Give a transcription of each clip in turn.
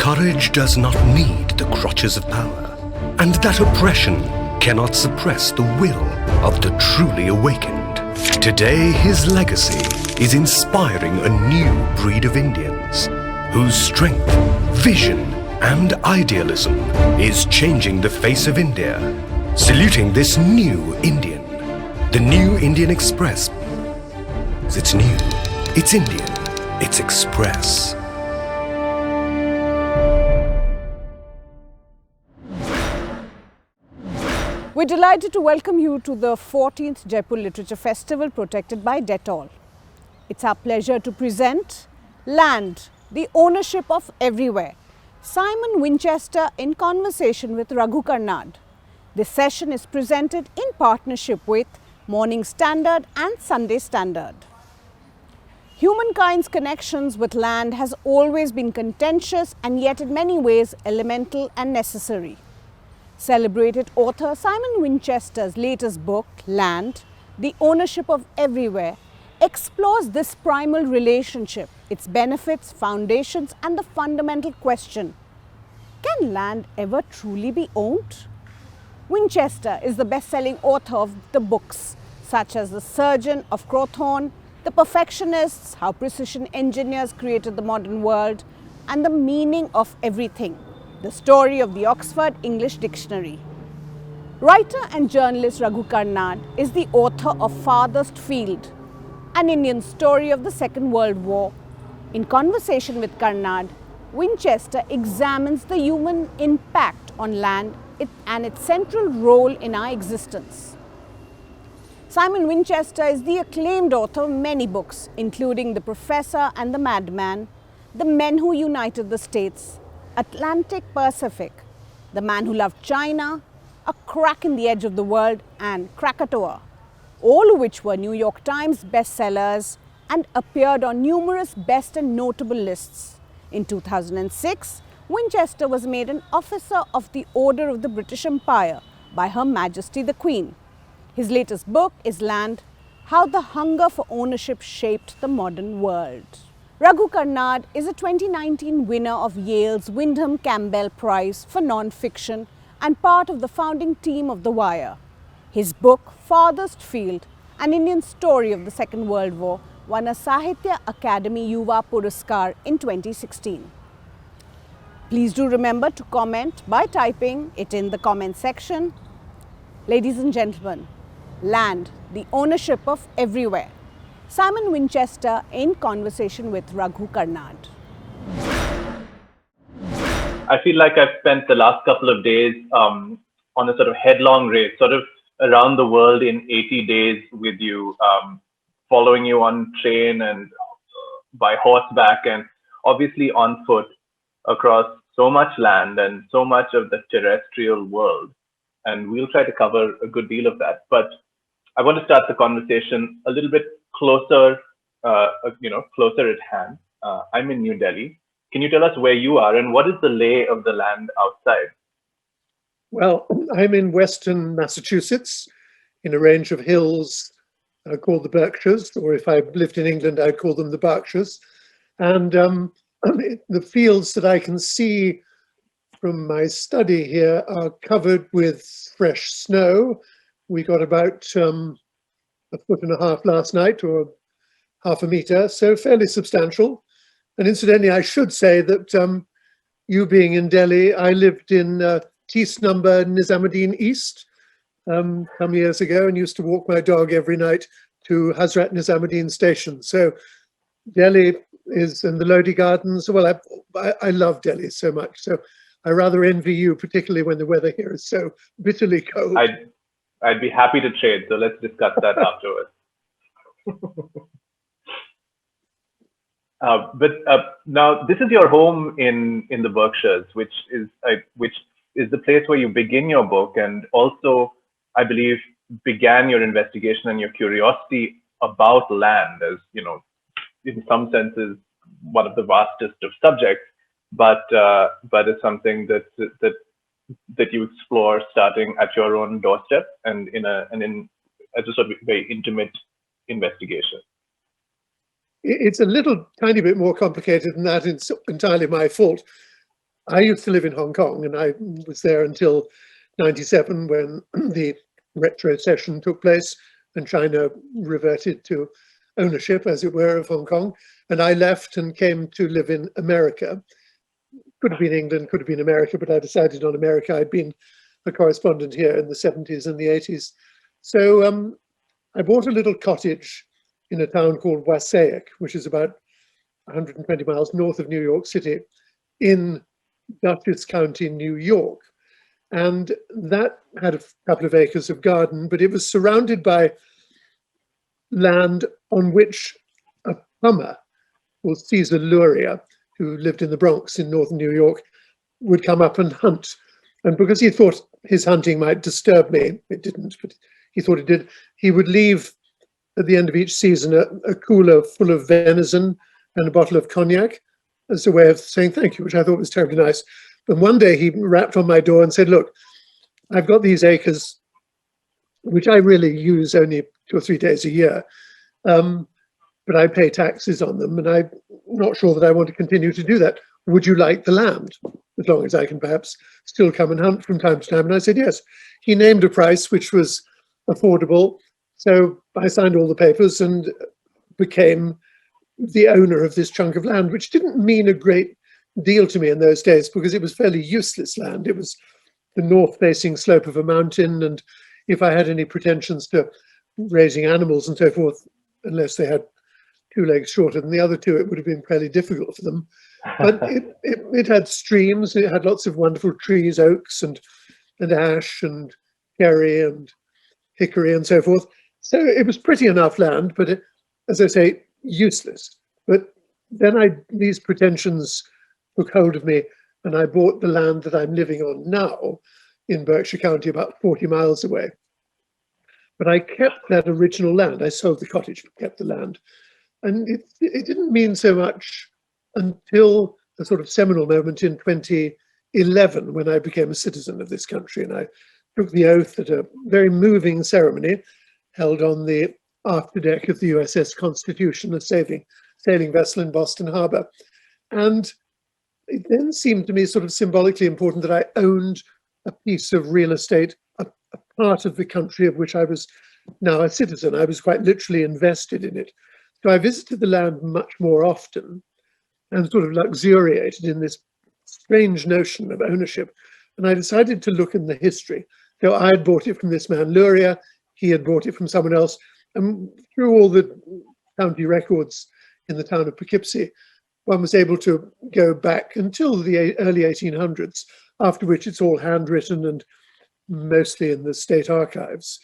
courage does not need the crutches of power, and that oppression cannot suppress the will of the truly awakened. Today, his legacy is inspiring a new breed of Indians whose strength, vision, and idealism is changing the face of India. Saluting this new Indian, the New Indian Express. It's new, it's Indian, it's Express. We're delighted to welcome you to the 14th Jaipur Literature Festival protected by Dettol. It's our pleasure to present Land, the Ownership of Everywhere, Simon Winchester in conversation with Raghu Karnad. This session is presented in partnership with Morning Standard and Sunday Standard. Humankind's connections with land has always been contentious and yet in many ways elemental and necessary. Celebrated author Simon Winchester's latest book, Land, the Ownership of Everywhere, explores this primal relationship, its benefits, foundations, and the fundamental question: can land ever truly be owned? Winchester is the best-selling author of the books such as The Surgeon of Crowthorne, The Perfectionists, How Precision Engineers Created the Modern World, and The Meaning of Everything, the story of the Oxford English Dictionary. Writer and journalist Raghu Karnad is the author of Farthest Field, an Indian story of the Second World War. In conversation with Karnad, Winchester examines the human impact on land and its central role in our existence. Simon Winchester is the acclaimed author of many books, including The Professor and the Madman, The Men Who United the States, Atlantic Pacific, The Man Who Loved China, A Crack in the Edge of the World, and Krakatoa, all of which were New York Times bestsellers and appeared on numerous best and notable lists. In 2006, Winchester was made an Officer of the Order of the British Empire by Her Majesty the Queen. His latest book is Land, How the Hunger for Ownership Shaped the Modern World. Raghu Karnad is a 2019 winner of Yale's Windham-Campbell Prize for Nonfiction and part of the founding team of The Wire. His book, Farthest Field, an Indian story of the Second World War, won a Sahitya Akademi Yuva Puraskar in 2016. Please do remember to comment by typing it in the comment section. Ladies and gentlemen, Land, the Ownership of Everywhere. Simon Winchester in conversation with Raghu Karnad. I feel like I've spent the last couple of days on a sort of headlong race, sort of around the world in 80 days with you, following you on train and by horseback and obviously on foot across so much land and so much of the terrestrial world. And we'll try to cover a good deal of that. But I want to start the conversation a little bit closer, closer at hand. I'm in New Delhi. Can you tell us where you are and what is the lay of the land outside? Well, I'm in western Massachusetts in a range of hills called the Berkshires, or if I lived in England, I'd call them the Berkshires. And the fields that I can see from my study here are covered with fresh snow. We got about 1.5 feet last night, or half a meter, so fairly substantial. And incidentally, I should say that you being in Delhi, I lived in Tees number Nizamuddin East some years ago and used to walk my dog every night to Hazrat Nizamuddin station. So Delhi is in the Lodi Gardens. Well, I love Delhi so much. So I rather envy you, particularly when the weather here is so bitterly cold. I'd be happy to trade. So let's discuss that afterwards. Now this is your home in the Berkshires, which is the place where you begin your book, and also, I believe, began your investigation and your curiosity about land, as you know, in some senses, one of the vastest of subjects, but it's something that you explore starting at your own doorstep and as a sort of very intimate investigation. It's a little tiny bit more complicated than that. It's entirely my fault. I used to live in Hong Kong, and I was there until 97 when the retrocession took place and China reverted to ownership, as it were, of Hong Kong. And I left and came to live in America. Could have been England, could have been America, but I decided on America. I'd been a correspondent here in the 70s and the 80s. So I bought a little cottage in a town called Wassaic, which is about 120 miles north of New York City, in Dutchess County, New York. And that had a couple of acres of garden, but it was surrounded by land on which a plumber called Caesar Luria, who lived in the Bronx in northern New York, would come up and hunt. And because he thought his hunting might disturb me, it didn't, but he thought it did, he would leave at the end of each season a cooler full of venison and a bottle of cognac as a way of saying thank you, which I thought was terribly nice. But one day he rapped on my door and said, look, I've got these acres, which I really use only 2 or 3 days a year, but I pay taxes on them, and I'm not sure that I want to continue to do that. Would you like the land? As long as I can perhaps still come and hunt from time to time. And I said, yes. He named a price which was affordable. So I signed all the papers and became the owner of this chunk of land, which didn't mean a great deal to me in those days because it was fairly useless land. It was the north-facing slope of a mountain, and if I had any pretensions to raising animals and so forth, unless they had 2 legs shorter than the other 2, it would have been fairly difficult for them. But it had streams, it had lots of wonderful trees, oaks and ash and cherry and hickory and so forth. So it was pretty enough land, but it, as I say, useless. But then these pretensions took hold of me, and I bought the land that I'm living on now in Berkshire County, about 40 miles away. But I kept that original land. I sold the cottage, but kept the land. And it didn't mean so much until a sort of seminal moment in 2011, when I became a citizen of this country. And I took the oath at a very moving ceremony held on the afterdeck of the USS Constitution, a sailing vessel in Boston Harbor. And it then seemed to me sort of symbolically important that I owned a piece of real estate, a part of the country of which I was now a citizen. I was quite literally invested in it. So I visited the land much more often and sort of luxuriated in this strange notion of ownership. And I decided to look in the history. So I had bought it from this man, Luria, he had bought it from someone else. And through all the county records in the town of Poughkeepsie, one was able to go back until the early 1800s, after which it's all handwritten and mostly in the state archives.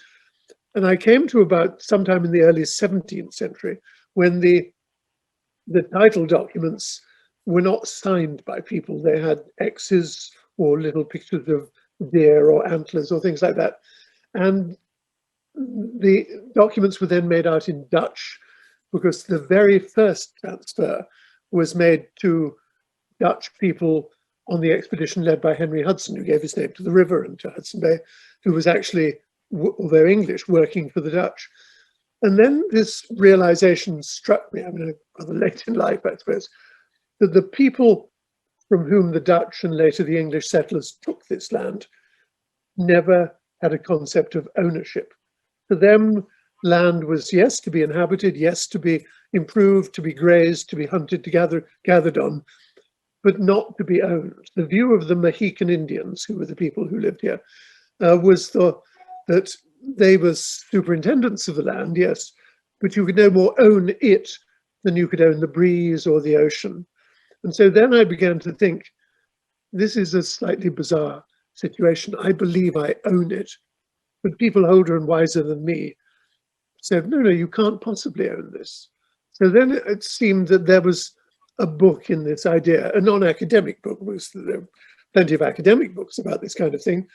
And I came to about sometime in the early 17th century when the title documents were not signed by people. They had X's or little pictures of deer or antlers or things like that. And the documents were then made out in Dutch because the very first transfer was made to Dutch people on the expedition led by Henry Hudson, who gave his name to the river and to Hudson Bay, who was actually, although English, working for the Dutch. And then this realization struck me, I mean, rather late in life, I suppose, that the people from whom the Dutch and later the English settlers took this land never had a concept of ownership. For them, land was, yes, to be inhabited, yes, to be improved, to be grazed, to be hunted, to gathered on, but not to be owned. The view of the Mohican Indians, who were the people who lived here, was that they were superintendents of the land, yes, but you could no more own it than you could own the breeze or the ocean. And so then I began to think, this is a slightly bizarre situation. I believe I own it, but people older and wiser than me said, no, you can't possibly own this. So then it seemed that there was a book in this idea, a non-academic book, because there are plenty of academic books about this kind of thing.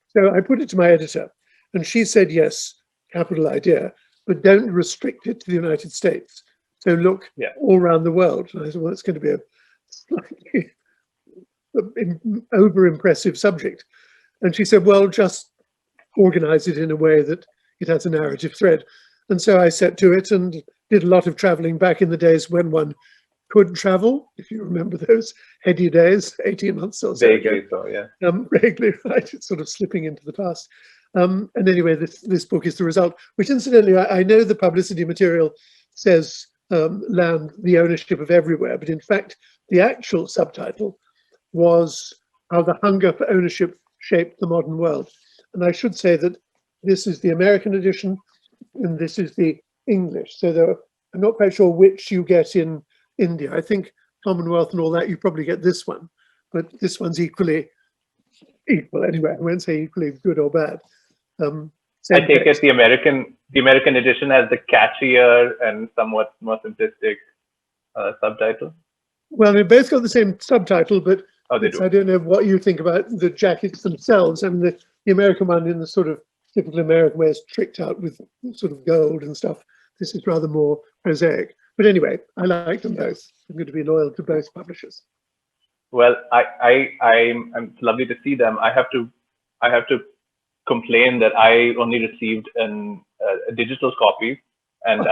So I put it to my editor, and she said, yes, capital idea, but don't restrict it to the United States. So look all around the world. And I said, well, it's going to be a slightly over-impressive subject. And she said, well, just organize it in a way that it has a narrative thread. And so I set to it and did a lot of traveling back in the days when one could travel, if you remember those heady days, 18 months or so ago. Vaguely so, yeah. Vaguely, right? It's sort of slipping into the past. And anyway, this book is the result, which incidentally, I know the publicity material says land, the ownership of everywhere, but in fact, the actual subtitle was How the Hunger for Ownership Shaped the Modern World. And I should say that this is the American edition and this is the English. So I'm not quite sure which you get in India. I think Commonwealth and all that, you probably get this one, but this one's equally equal anyway. I won't say equally good or bad. I take it the American edition has the catchier and somewhat more simplistic subtitle. Well, they both got the same subtitle, but they do. I don't know what you think about the jackets themselves. I mean, the American one, in the sort of typical American way, is tricked out with sort of gold and stuff. This is rather more prosaic. But anyway, I like them both. I'm going to be loyal to both publishers. Well, I'm lovely to see them. I have to complain that I only received a digital copy, and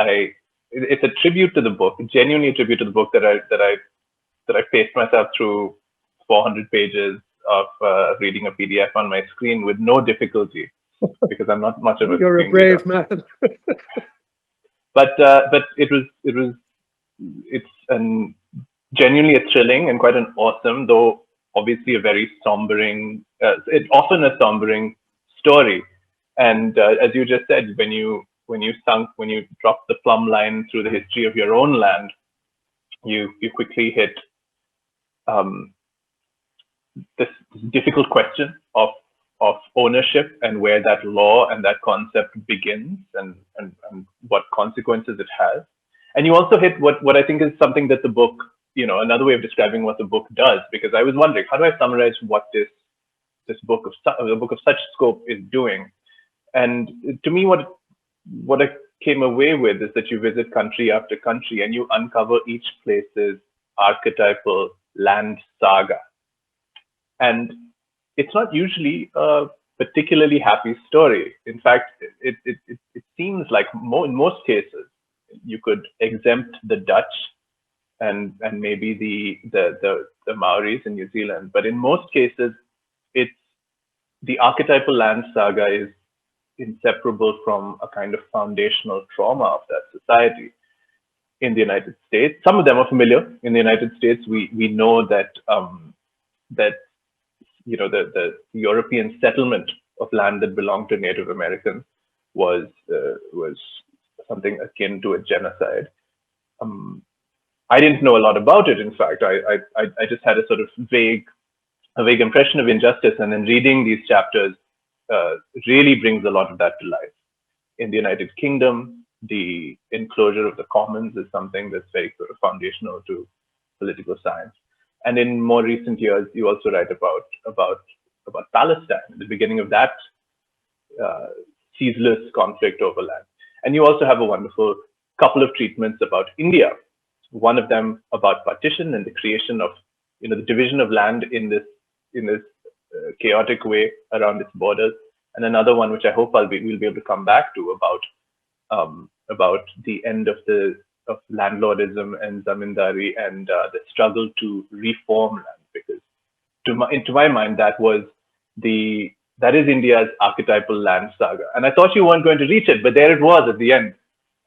it's a tribute to the book, genuinely a tribute to the book that I paced myself through 400 pages of reading a PDF on my screen with no difficulty, because I'm not much of a. You're a brave man. But it's genuinely a thrilling and quite an awesome, though obviously a very sombering, it's often a sombering story. And as you just said, when you drop the plumb line through the history of your own land, you quickly hit this difficult question of ownership and where that law and that concept begins and what consequences it has. And you also hit what I think is something that the book, another way of describing what the book does, because I was wondering, how do I summarize what this book of such scope is doing? And to me, what I came away with is that you visit country after country and you uncover each place's archetypal land saga. And it's not usually a particularly happy story. In fact, it seems like in most cases, you could exempt the Dutch and maybe the Maoris in New Zealand. But in most cases, it's the archetypal land saga is inseparable from a kind of foundational trauma of that society. In the United States, some of them are familiar. In the United States, we know that the European settlement of land that belonged to Native Americans was something akin to a genocide. I didn't know a lot about it. In fact, I just had a sort of vague impression of injustice, and then reading these chapters really brings a lot of that to life. In the United Kingdom, the enclosure of the commons is something that's very sort of foundational to political science. And in more recent years, you also write about Palestine, the beginning of that ceaseless conflict over land. And you also have a wonderful couple of treatments about India. One of them about partition and the creation of, the division of land in this chaotic way around its borders, and another one which I hope we'll be able to come back to about the end of landlordism and zamindari and the struggle to reform land, because to my mind that is India's archetypal land saga. And I thought you weren't going to reach it, but there it was at the end.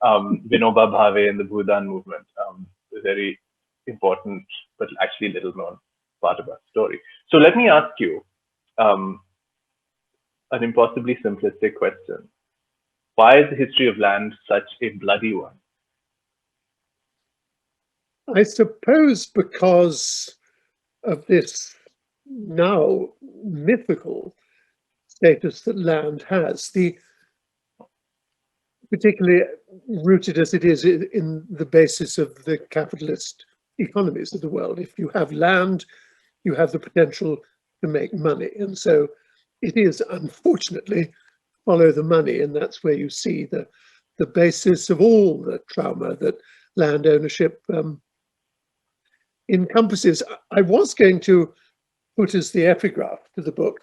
Vinoba Bhave and the Bhudan movement, a very important but actually little known part of our story. So let me ask you an impossibly simplistic question. Why is the history of land such a bloody one? I suppose because of this now mythical status that land has, particularly rooted as it is in the basis of the capitalist economies of the world. If you have land, you have the potential to make money. And so it is, unfortunately, follow the money. And that's where you see the basis of all the trauma that land ownership encompasses. I was going to put as the epigraph to the book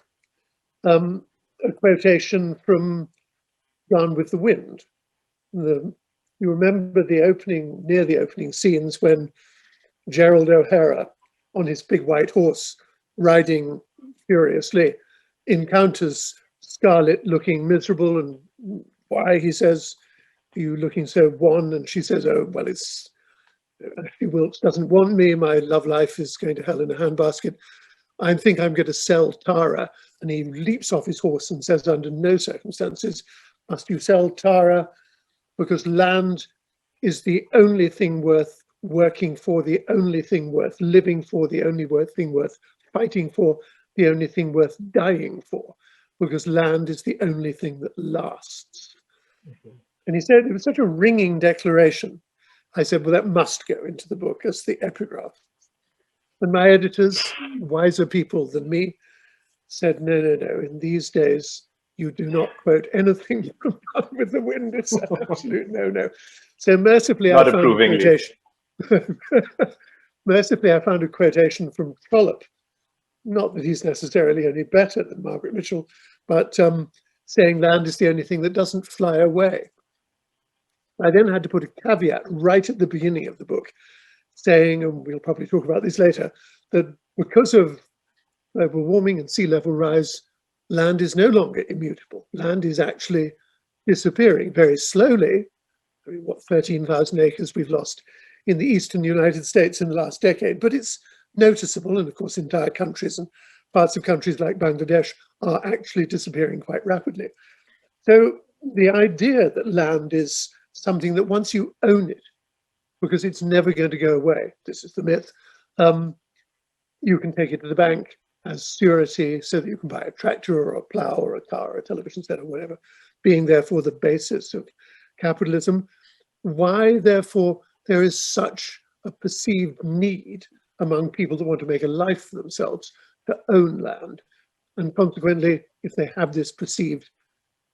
a quotation from Gone with the Wind. You remember near the opening scenes when Gerald O'Hara on his big white horse, riding furiously, encounters Scarlett looking miserable, and why, he says, are you looking so wan? And she says, oh, well, it's Ashley Wilkes doesn't want me. My love life is going to hell in a handbasket. I think I'm going to sell Tara. And he leaps off his horse and says, under no circumstances must you sell Tara, because land is the only thing worth working for, the only thing worth living for, the only thing worth fighting for, the only thing worth dying for, because land is the only thing that lasts. Mm-hmm. And he said, it was such a ringing declaration. I said, well, that must go into the book as the epigraph. And my editors, wiser people than me, said, no, no, no, in these days, you do not quote anything from Gone with the Wind. It's an absolute no-no. So mercifully, I found a quotation. Mercifully, I found a quotation from Trollope. Not that he's necessarily any better than Margaret Mitchell, but saying land is the only thing that doesn't fly away. I then had to put a caveat right at the beginning of the book, saying, and we'll probably talk about this later, that because of global warming and sea level rise, land is no longer immutable. Land is actually disappearing very slowly. I mean, what, 13,000 acres we've lost in the eastern United States in the last decade, but it's noticeable. And of course, entire countries and parts of countries like Bangladesh are actually disappearing quite rapidly. So the idea that land is something that once you own it, because it's never going to go away, this is the myth, you can take it to the bank as surety so that you can buy a tractor or a plow or a car or a television set or whatever, being therefore the basis of capitalism. Why, therefore, there is such a perceived need among people that want to make a life for themselves to own land. And consequently, if they have this perceived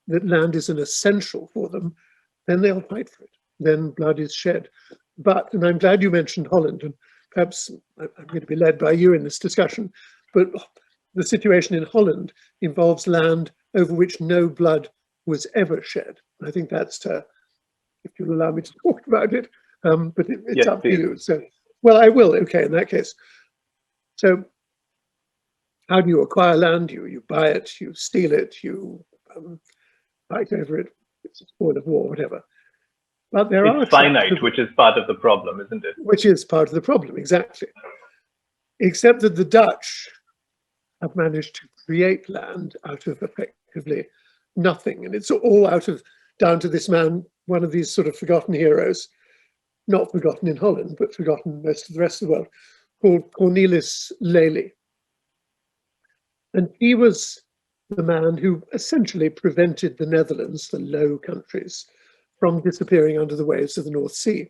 that land is an essential for them, then they'll fight for it. Then blood is shed. But, and I'm glad you mentioned Holland, and perhaps I'm going to be led by you in this discussion, but the situation in Holland involves land over which no blood was ever shed. I think that's, if you'll allow me to talk about it, but it's yes, up to you. So, well, I will, okay, in that case. So how do you acquire land? You buy it, you steal it, you fight over it. It's a spoil of war, whatever. But there are finite, which is part of the problem, isn't it? Which is part of the problem, exactly. Except that the Dutch have managed to create land out of effectively nothing. And it's all down to this man, one of these sort of forgotten heroes, not forgotten in Holland, but forgotten most of the rest of the world, called Cornelis Lely. And he was the man who essentially prevented the Netherlands, the Low Countries, from disappearing under the waves of the North Sea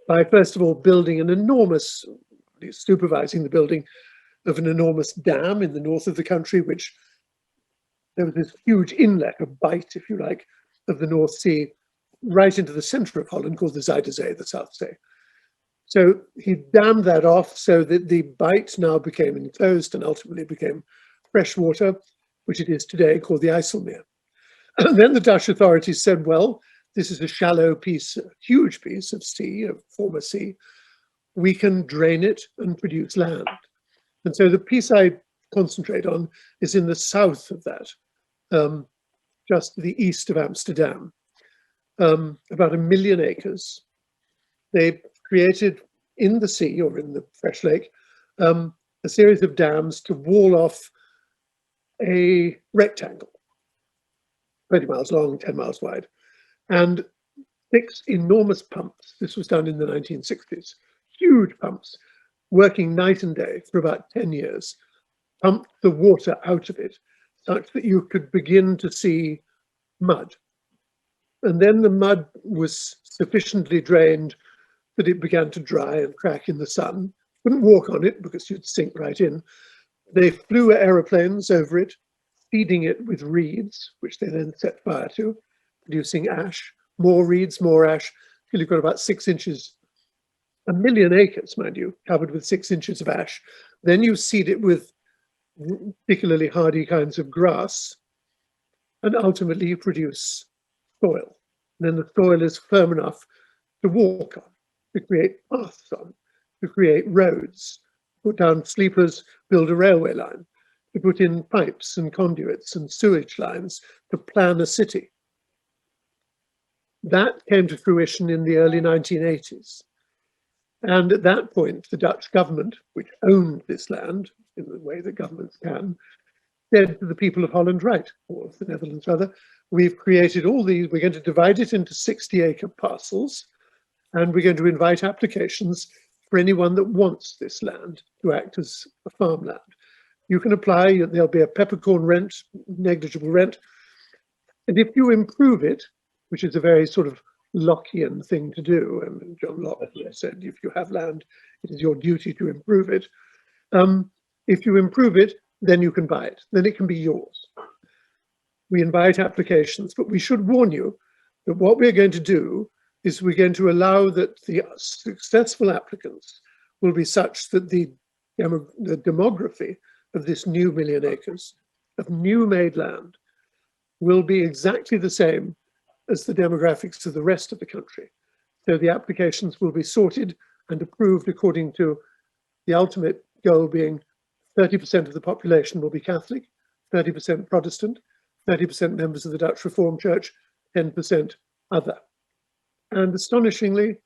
by, first of all, building an enormous, supervising the building of an enormous dam in the north of the country, which there was this huge inlet, a bight, if you like, of the North Sea, right into the center of Holland, called the Zuiderzee, the South Sea. So he dammed that off so that the bight now became enclosed and ultimately became freshwater, which it is today, called the IJsselmeer. And then the Dutch authorities said, well, this is a shallow piece, a huge piece of sea, of former sea. We can drain it and produce land. And so the piece I concentrate on is in the south of that, just to the east of Amsterdam, about 1 million acres. They created in the sea or in the fresh lake a series of dams to wall off a rectangle, 20 miles long, 10 miles wide, and 6 enormous pumps. This was done in the 1960s, huge pumps, working night and day for about 10 years, pumped the water out of it such that you could begin to see mud. And then the mud was sufficiently drained that it began to dry and crack in the sun. Couldn't walk on it because you'd sink right in. They flew aeroplanes over it, feeding it with reeds, which they then set fire to, producing ash, more reeds, more ash, till you've got about 6 inches, 1 million acres, mind you, covered with 6 inches of ash. Then you seed it with particularly hardy kinds of grass, and ultimately you produce soil. And then the soil is firm enough to walk on, to create paths on. to create roads, put down sleepers, build a railway line, to put in pipes and conduits and sewage lines, to plan a city. That came to fruition in the early 1980s. And at that point, the Dutch government, which owned this land in the way that governments can, said to the people of Holland, right, or of the Netherlands rather, we've created all these, we're going to divide it into 60-acre parcels, and we're going to invite applications for anyone that wants this land to act as a farmland. You can apply, there'll be a peppercorn rent, negligible rent, and if you improve it, which is a very sort of Lockean thing to do, and John Locke said, if you have land, it is your duty to improve it. If you improve it, then you can buy it, then it can be yours. We invite applications, but we should warn you that what we're going to do is we're going to allow that the successful applicants will be such that the demography of this new 1,000,000 acres of new made land will be exactly the same as the demographics of the rest of the country. So the applications will be sorted and approved according to the ultimate goal being 30% of the population will be Catholic, 30% Protestant, 30% members of the Dutch Reformed Church, 10% other. And astonishingly,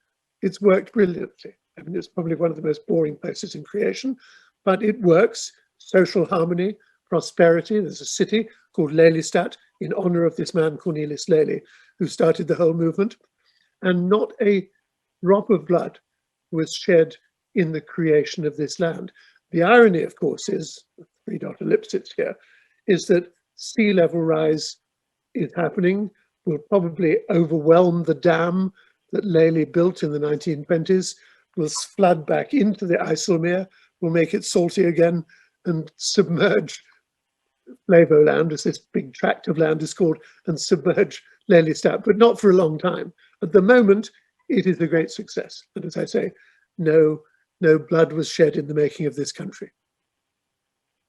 it's worked brilliantly. I mean, it's probably one of the most boring places in creation, but it works. Social harmony, prosperity. There's a city called Lelystad in honor of this man, Cornelis Lely, who started the whole movement. And not a drop of blood was shed in the creation of this land. The irony, of course, is, three-dot ellipsis here, is that sea level rise is happening, will probably overwhelm the dam that Lely built in the 1920s, will flood back into the IJsselmeer, will make it salty again, and submerge Flevoland, as this big tract of land is called, and submerge Lelystad, but not for a long time. At the moment, it is a great success. And as I say, no blood was shed in the making of this country.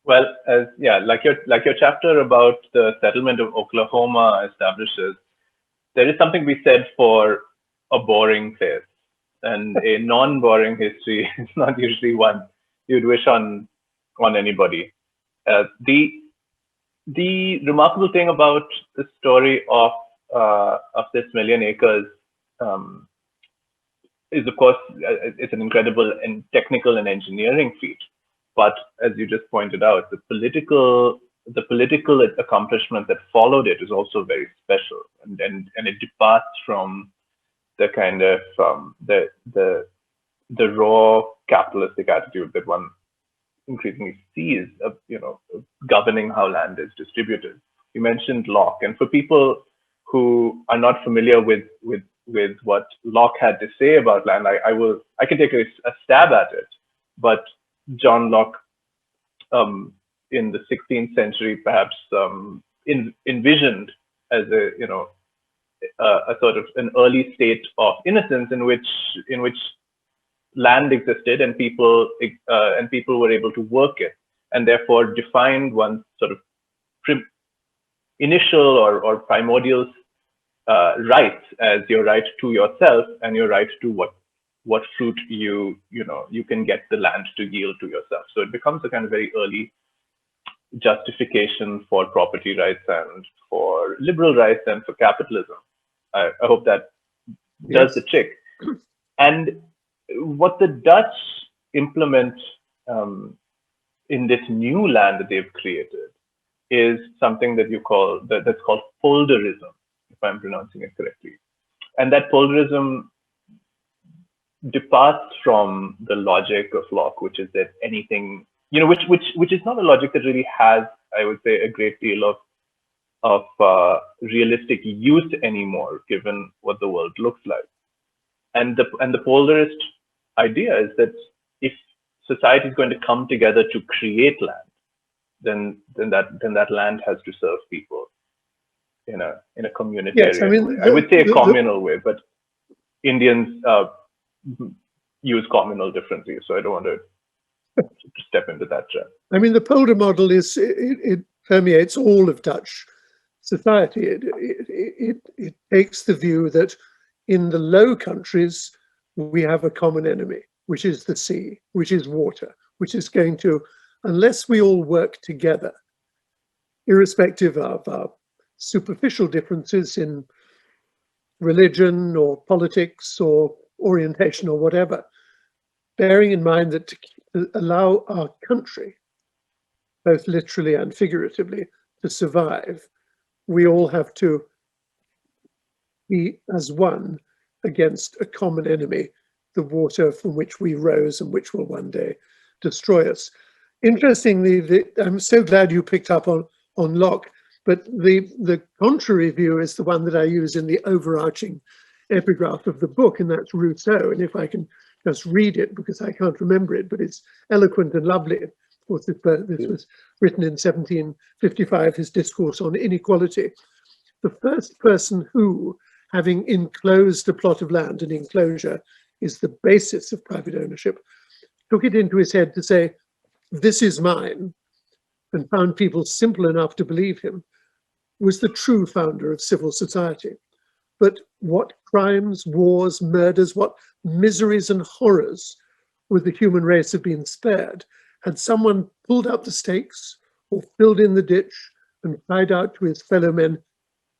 Well, like your chapter about the settlement of Oklahoma establishes, there is something to be said for a boring place, and a non-boring history is not usually one you'd wish on anybody. The remarkable thing about the story of this 1,000,000 acres is, of course, it's an incredible and technical and engineering feat. But as you just pointed out, the political accomplishment that followed it is also very special, and it departs from the kind of the raw capitalistic attitude that one increasingly sees of governing how land is distributed. You mentioned Locke, and for people who are not familiar with what Locke had to say about land, I can take a stab at it. But John Locke, in the 16th century, perhaps envisioned as a sort of an early state of innocence in which land existed and people were able to work it, and therefore defined one's sort of initial or primordial rights as your right to yourself and your right to what fruit you can get the land to yield to yourself. So it becomes a kind of very early justification for property rights and for liberal rights and for capitalism. I hope that does the trick. And what the Dutch implement in this new land that they've created is something that's called Polderism, if I'm pronouncing it correctly. And that Polderism departs from the logic of Locke, which is that anything, which is not a logic that really has, I would say, a great deal of realistic use anymore, given what the world looks like. And the Polderist idea is that if society is going to come together to create land, then that land has to serve people in a communitarian way. I would say a communal way, but Indians use communal differently, so I don't want to step into that trap. I mean, the Polder model it permeates all of Dutch society. It takes the view that in the Low Countries we have a common enemy. which is the sea, which is water, which is going to, unless we all work together, irrespective of our superficial differences in religion or politics or orientation or whatever, bearing in mind that to allow our country, both literally and figuratively, to survive, we all have to be as one against a common enemy, the water from which we rose and which will one day destroy us. Interestingly, I'm so glad you picked up on Locke, but the contrary view is the one that I use in the overarching epigraph of the book, and that's Rousseau. And if I can just read it, because I can't remember it, but it's eloquent and lovely. Of course, this was written in 1755, his discourse on inequality. The first person who, having enclosed a plot of land, an enclosure is the basis of private ownership, took it into his head to say, this is mine, and found people simple enough to believe him, was the true founder of civil society. But what crimes, wars, murders, what miseries and horrors would the human race have been spared had someone pulled up the stakes or filled in the ditch and cried out to his fellow men,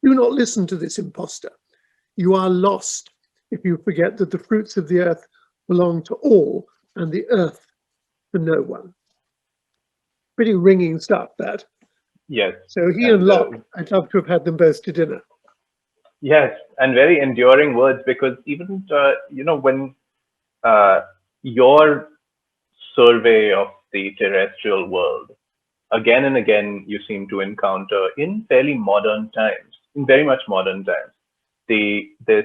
do not listen to this impostor. You are lost if you forget that the fruits of the earth belong to all and the earth to no one. Pretty ringing stuff, that. Yes. So he and Locke, I'd love to have had them both to dinner. Yes, and very enduring words, because even, when your survey of the terrestrial world, again and again, you seem to encounter in fairly modern times, in very much modern times, this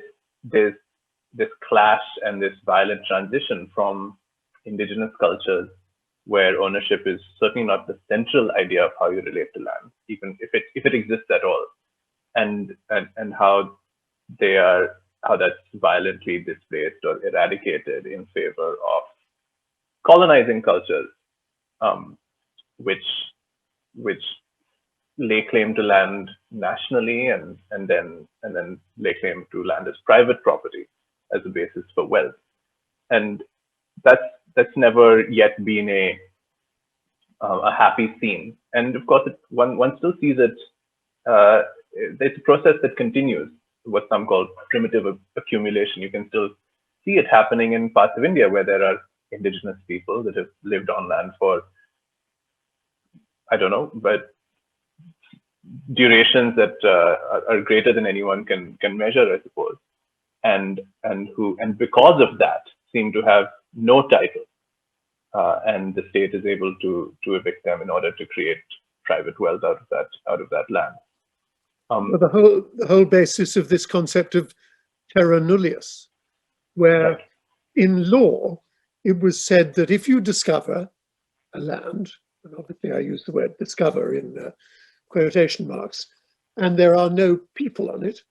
clash and this violent transition from indigenous cultures, where ownership is certainly not the central idea of how you relate to land, even if it exists at all, and how that's violently displaced or eradicated in favor of colonizing cultures, which lay claim to land nationally and then lay claim to land as private property as a basis for wealth. And that's never yet been a happy scene. And of course, one still sees it. It's a process that continues, what some call primitive accumulation. You can still see it happening in parts of India where there are indigenous people that have lived on land for, I don't know, but durations that are greater than anyone can measure, I suppose, and because of that seem to have no title, and the state is able to evict them in order to create private wealth out of that land. Well, the whole basis of this concept of terra nullius, where right. in law it was said that if you discover a land, and obviously I use the word discover in quotation marks, and there are no people on it,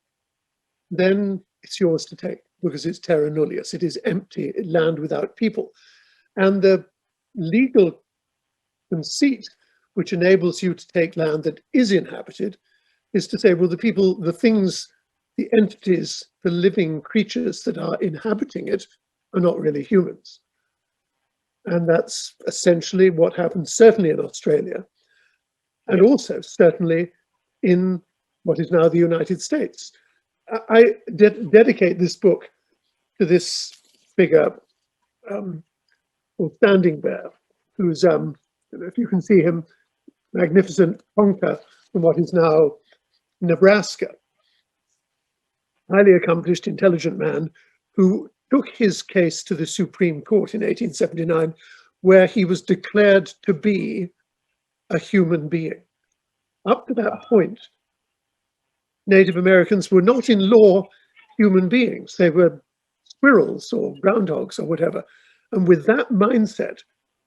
then it's yours to take, because it's terra nullius. It is empty land without people. And the legal conceit which enables you to take land that is inhabited is to say, well, the people, the things, the entities, the living creatures that are inhabiting it are not really humans. And that's essentially what happens, certainly in Australia, and also certainly in what is now the United States. I dedicate this book to this figure, Standing Bear, who's, if you can see him, magnificent conker from what is now Nebraska. Highly accomplished, intelligent man who took his case to the Supreme Court in 1879, where he was declared to be a human being. Up to that point, Native Americans were not in law human beings. They were squirrels or groundhogs or whatever. And with that mindset,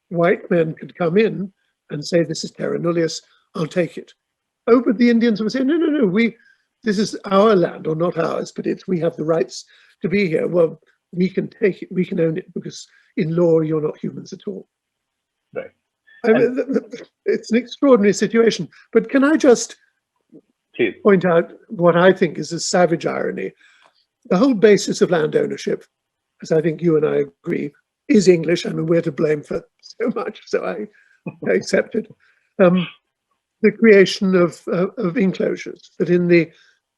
white men could come in and say, this is terra nullius, I'll take it. Oh, but the Indians would say, no, this is our land, or not ours, but we have the rights to be here. Well, we can take it, we can own it, because in law, you're not humans at all. Right. I mean, it's an extraordinary situation. But can I just point out what I think is a savage irony? The whole basis of land ownership, as I think you and I agree, is English. I mean, we're to blame for so much, so I accepted. The creation of enclosures that in the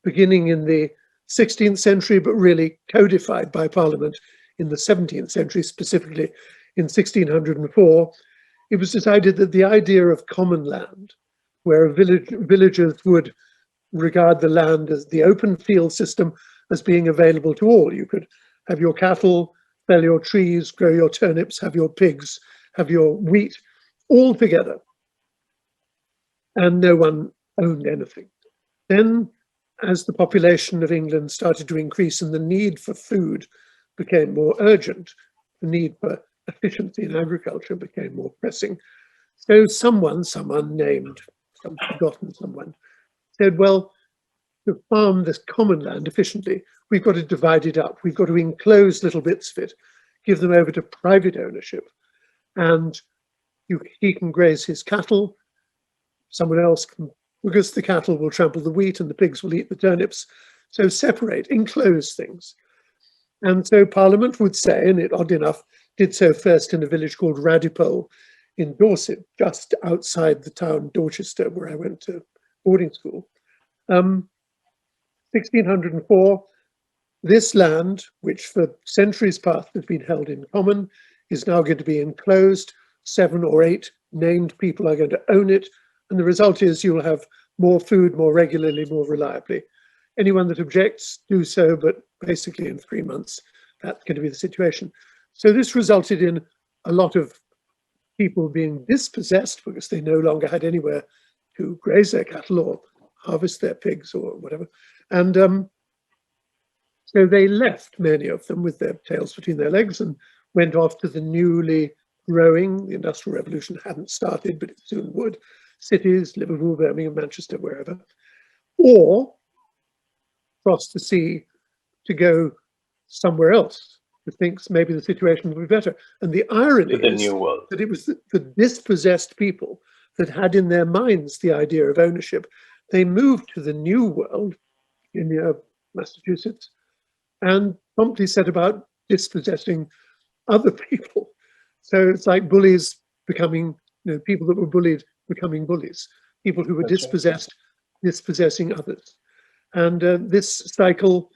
beginning in the 16th century, but really codified by Parliament in the 17th century, specifically in 1604, it was decided that the idea of common land, where villagers would regard the land as the open field system as being available to all. You could have your cattle, fell your trees, grow your turnips, have your pigs, have your wheat, all together. And no one owned anything. Then, as the population of England started to increase and the need for food became more urgent, the need for efficiency in agriculture became more pressing. So someone named, some forgotten someone, said, well, to farm this common land efficiently, we've got to divide it up. We've got to enclose little bits of it, give them over to private ownership. And he can graze his cattle, someone else can, because the cattle will trample the wheat and the pigs will eat the turnips. So separate, enclose things. And so Parliament would say, and it oddly enough did so first in a village called Radipole in Dorset, just outside the town Dorchester, where I went to boarding school. 1604, this land, which for centuries past has been held in common, is now going to be enclosed. 7 or 8 named people are going to own it. And the result is you'll have more food more regularly, more reliably. Anyone that objects, do so, but basically in 3 months, that's going to be the situation. So this resulted in a lot of people being dispossessed because they no longer had anywhere to graze their cattle or harvest their pigs or whatever. And so they left, many of them, with their tails between their legs and went off to the newly growing, the Industrial Revolution hadn't started, but it soon would, cities, Liverpool, Birmingham, Manchester, wherever, or cross the sea to go somewhere else who thinks maybe the situation will be better. And the irony is new world. that it was the dispossessed people that had in their minds the idea of ownership. They moved to the new world in Massachusetts and promptly set about dispossessing other people. So it's like bullies becoming, people that were bullied becoming bullies, people who were dispossessed, dispossessing others. And this cycle,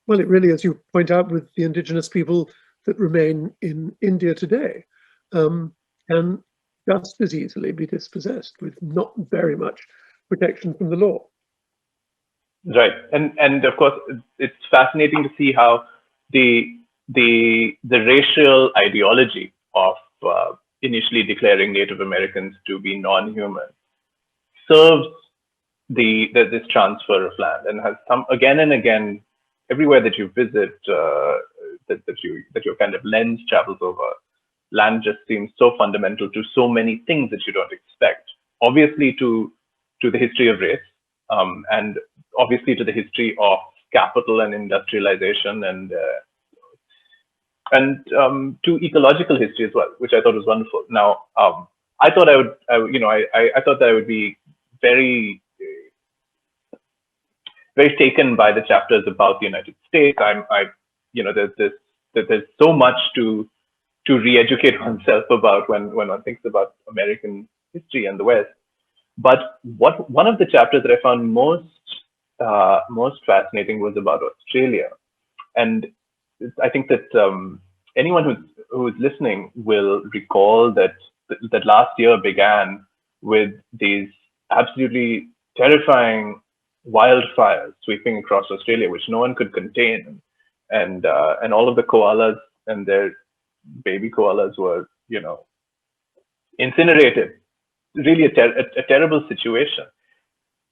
well, it really, as you point out, with the indigenous people that remain in India today, can just as easily be dispossessed with not very much protection from the law. Right, and of course, it's fascinating to see how the racial ideology of initially declaring Native Americans to be non-human serves this transfer of land, and has come again and again everywhere that you visit, that your kind of lens travels over. Land just seems so fundamental to so many things that you don't expect. Obviously, to the history of race, and obviously to the history of capital and industrialization, and to ecological history as well, which I thought was wonderful. Now, I thought I thought that I would be very taken by the chapters about the United States. There's so much to re-educate oneself about when one thinks about American history and the West. But one of the chapters that I found most fascinating was about Australia, and I think that anyone who's listening will recall that last year began with these absolutely terrifying wildfires sweeping across Australia, which no one could contain, and all of the koalas and their baby koalas were, incinerated. Really a terrible situation.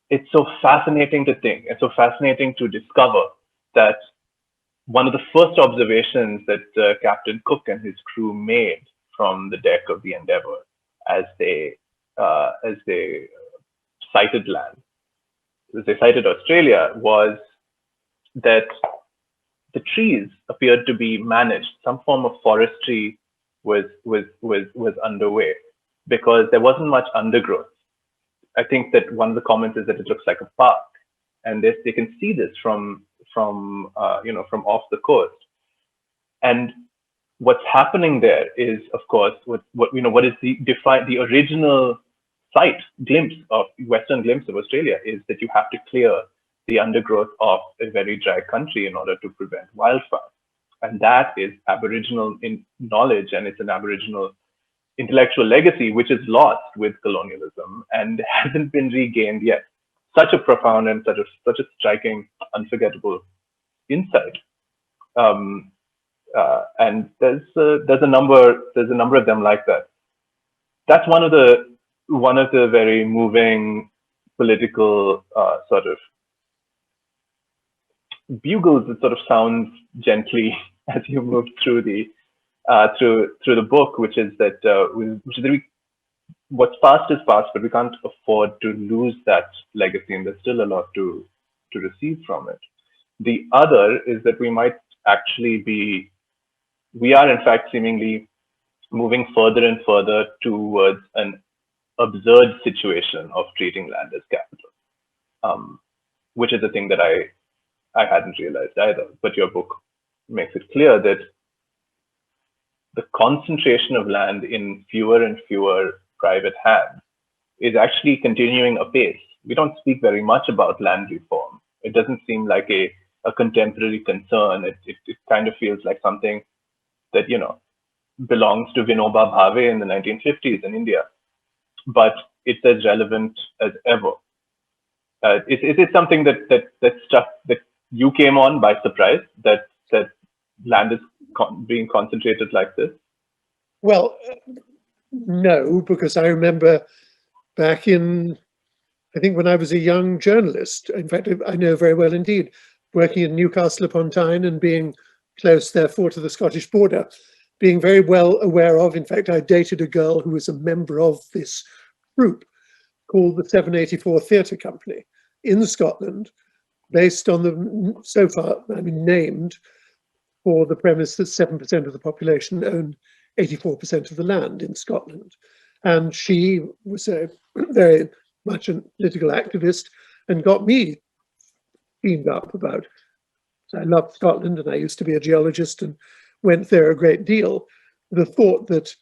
It's so fascinating to think, and so fascinating to discover that one of the first observations that Captain Cook and his crew made from the deck of the Endeavour as they sighted land, as they sighted Australia, was that the trees appeared to be managed. Some form of forestry was underway because there wasn't much undergrowth. I think that one of the comments is that it looks like a park, and they can see this from off the coast. And what's happening there is, of course, what is the original Western glimpse of Australia is that you have to clear the undergrowth of a very dry country in order to prevent wildfire. And that is Aboriginal in knowledge, and it's an Aboriginal intellectual legacy, which is lost with colonialism and hasn't been regained yet. Such a profound and such a striking, unforgettable insight. And there's a number of them like that. That's one of the very moving political sort of bugles that sort of sounds gently as you move through the book, which is that what's past is past, but we can't afford to lose that legacy, and there's still a lot to receive from it. The other is that we are in fact seemingly moving further and further towards an absurd situation of treating land as capital, which is a thing that I hadn't realized either. But your book makes it clear that the concentration of land in fewer and fewer private hands is actually continuing apace. We don't speak very much about land reform. It doesn't seem like a contemporary concern. It kind of feels like something that, belongs to Vinoba Bhave in the 1950s in India, but it's as relevant as ever. Is it something that you came on by surprise, that land is being concentrated like this? Well, no, because I remember back in, I think when I was a young journalist, in fact, I know very well indeed, working in Newcastle upon Tyne and being close, therefore, to the Scottish border, being very well aware of, in fact, I dated a girl who was a member of this group called the 784 Theatre Company in Scotland, based on named for the premise that 7% of the population owned 84% of the land in Scotland. And she was very much a political activist and got me steamed up about, I loved Scotland and I used to be a geologist and went there a great deal. The thought that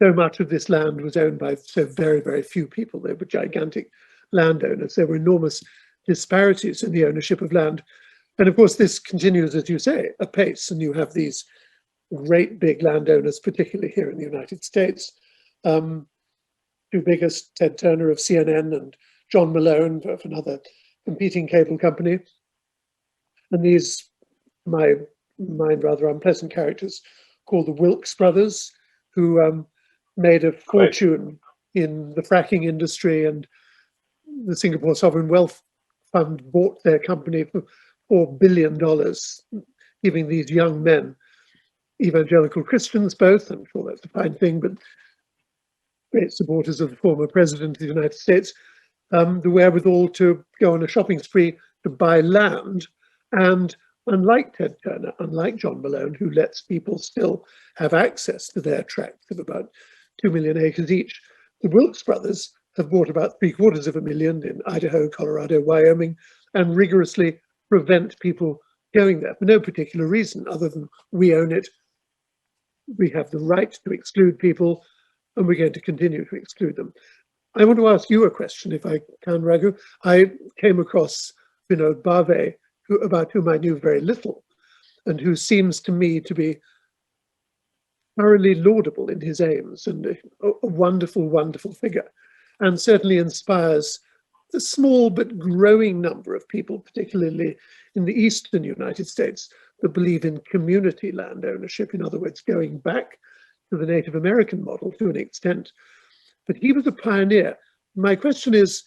so much of this land was owned by so very, very few people. They were gigantic landowners. There were enormous disparities in the ownership of land. And of course, this continues, as you say, apace. And you have these great big landowners, particularly here in the United States. Two biggest, Ted Turner of CNN and John Malone of another competing cable company. And these, my mind, rather unpleasant characters called the Wilkes brothers, who made a fortune in the fracking industry, and the Singapore Sovereign Wealth Fund bought their company for $4 billion, giving these young men, evangelical Christians both, I'm sure that's a fine thing, but great supporters of the former president of the United States, the wherewithal to go on a shopping spree to buy land. And unlike Ted Turner, unlike John Malone, who lets people still have access to their tracts of about 2 million acres each, the Wilkes brothers have bought about 750,000 in Idaho, Colorado, Wyoming, and rigorously prevent people going there for no particular reason other than we own it, we have the right to exclude people, and we're going to continue to exclude them. I want to ask you a question, if I can, Raghu. I came across Vinod Bhave, about whom I knew very little, and who seems to me to be thoroughly laudable in his aims and a wonderful, wonderful figure, and certainly inspires the small but growing number of people, particularly in the eastern United States, that believe in community land ownership, in other words, going back to the Native American model to an extent. But he was a pioneer. My question is,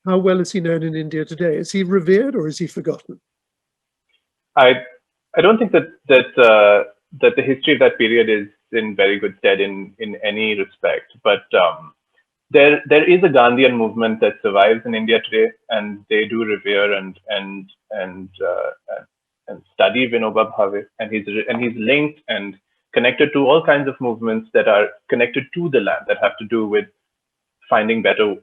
how well is he known in India today? Is he revered or is he forgotten? I don't think that the history of that period is in very good stead in any respect. But there is a Gandhian movement that survives in India today, and they do revere and study Vinoba Bhave, and he's linked and connected to all kinds of movements that are connected to the land, that have to do with finding better,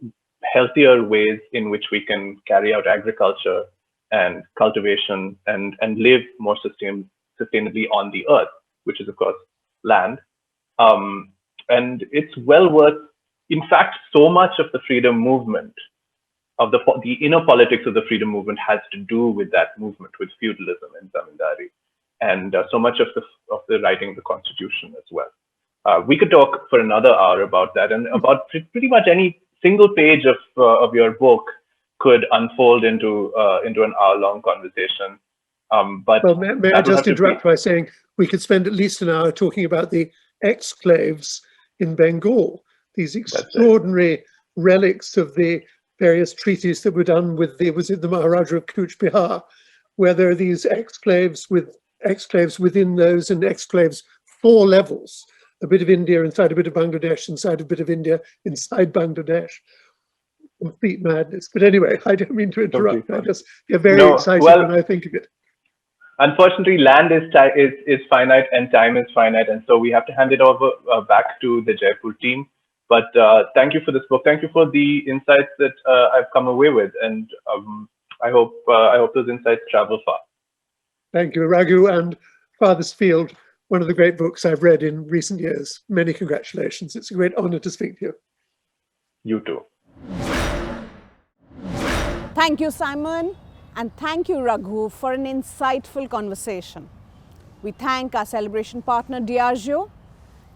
healthier ways in which we can carry out agriculture and cultivation and live more sustainably on the earth. which is, of course, land. And it's well worth, in fact, so much of the freedom movement, of the inner politics of the freedom movement has to do with that movement, with feudalism and zamindari, and so much of the writing of the Constitution as well. We could talk for another hour about that, and about pretty much any single page of your book could unfold into an hour-long conversation. But well, may I just interrupt by saying we could spend at least an hour talking about the exclaves in Bengal, these extraordinary relics of the various treaties that were done with the Maharaja of Cooch Behar, where there are these exclaves within those, and exclaves 4 levels. A bit of India inside a bit of Bangladesh, inside a bit of India, inside Bangladesh. Complete madness. But anyway, I don't mean to interrupt. I just get very excited when I think of it. Unfortunately, land is finite and time is finite, and so we have to hand it over back to the Jaipur team. But thank you for this book. Thank you for the insights that I've come away with, and I hope those insights travel far. Thank you, Raghu, and Farthest Field, one of the great books I've read in recent years. Many congratulations. It's a great honor to speak to you. You too. Thank you, Simon, and thank you, Raghu, for an insightful conversation. We thank our celebration partner, Diageo.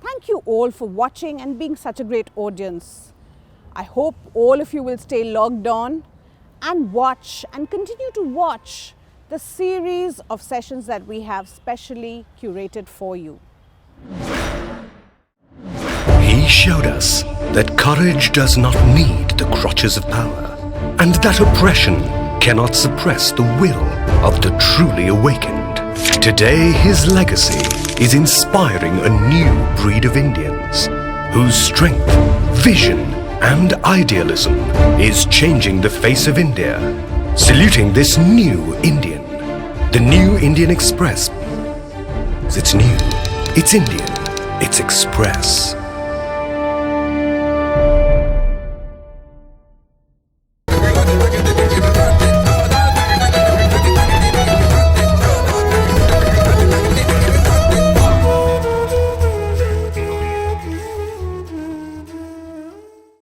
Thank you all for watching and being such a great audience. I hope all of you will stay logged on and watch and continue to watch the series of sessions that we have specially curated for you. He showed us that courage does not need the crutches of power, and that oppression cannot suppress the will of the truly awakened. Today, his legacy is inspiring a new breed of Indians whose strength, vision, and idealism is changing the face of India. Saluting this new Indian, the New Indian Express. It's new, it's Indian, it's Express.